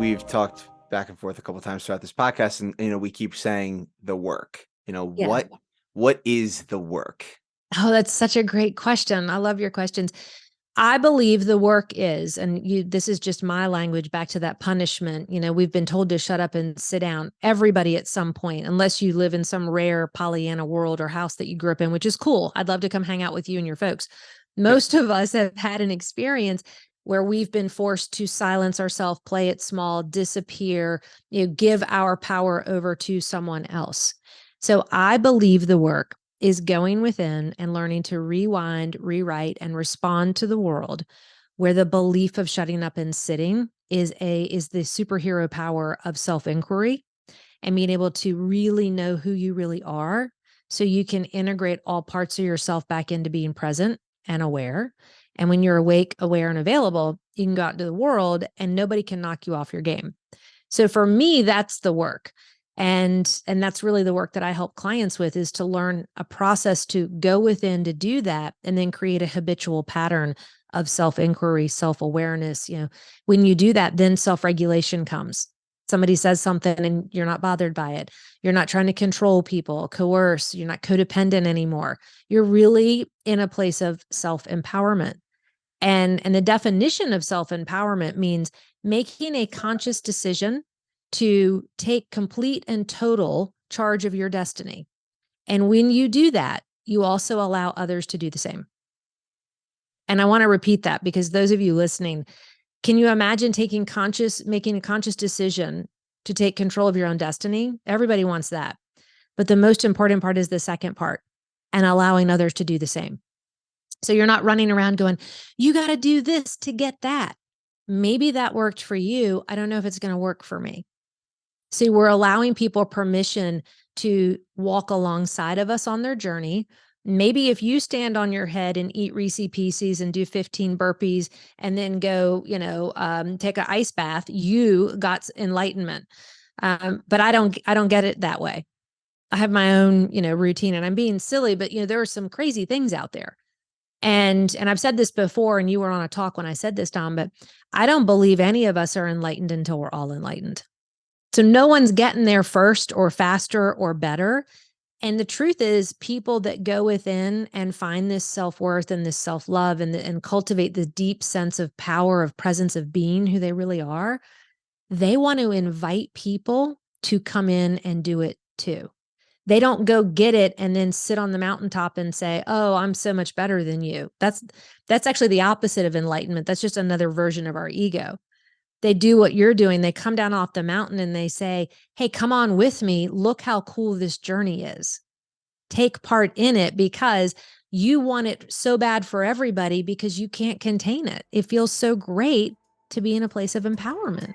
we've talked back and forth a couple of times throughout this podcast, and we keep saying the work. Yeah. What is the work? Oh, that's such a great question. I love your questions. I believe the work is, and this is just my language back to that punishment. We've been told to shut up and sit down. Everybody at some point, unless you live in some rare Pollyanna world or house that you grew up in, which is cool. I'd love to come hang out with you and your folks. Most of us have had an experience where we've been forced to silence ourselves, play it small, disappear, give our power over to someone else. So I believe the work is going within and learning to rewind, rewrite, and respond to the world, where the belief of shutting up and sitting is the superhero power of self-inquiry and being able to really know who you really are, so you can integrate all parts of yourself back into being present and aware. And when you're awake, aware, and available, you can go out into the world and nobody can knock you off your game. So for me, that's the work. And that's really the work that I help clients with, is to learn a process to go within to do that, and then create a habitual pattern of self-inquiry, self-awareness. When you do that, then self-regulation comes. Somebody says something and you're not bothered by it. You're not trying to control people, coerce. You're not codependent anymore. You're really in a place of self-empowerment. And the definition of self-empowerment means making a conscious decision to take complete and total charge of your destiny. And when you do that, you also allow others to do the same. And I want to repeat that, because those of you listening, can you imagine making a conscious decision to take control of your own destiny? Everybody wants that. But the most important part is the second part, and allowing others to do the same. So you're not running around going, you got to do this to get that. Maybe that worked for you. I don't know if it's going to work for me. See, we're allowing people permission to walk alongside of us on their journey. Maybe if you stand on your head and eat Reese Pieces and do 15 burpees and then go, take an ice bath, you got enlightenment. But I don't get it that way. I have my own, routine, and I'm being silly, but there are some crazy things out there. And I've said this before, and you were on a talk when I said this, Tom, but I don't believe any of us are enlightened until we're all enlightened. So no one's getting there first or faster or better. And the truth is, people that go within and find this self-worth and this self-love and cultivate the deep sense of power, of presence, of being who they really are, they want to invite people to come in and do it too. They don't go get it and then sit on the mountaintop and say, oh, I'm so much better than you. That's actually the opposite of enlightenment. That's just another version of our ego. They do what you're doing. They come down off the mountain and they say, hey, come on with me. Look how cool this journey is. Take part in it, because you want it so bad for everybody, because you can't contain it. It feels so great to be in a place of empowerment.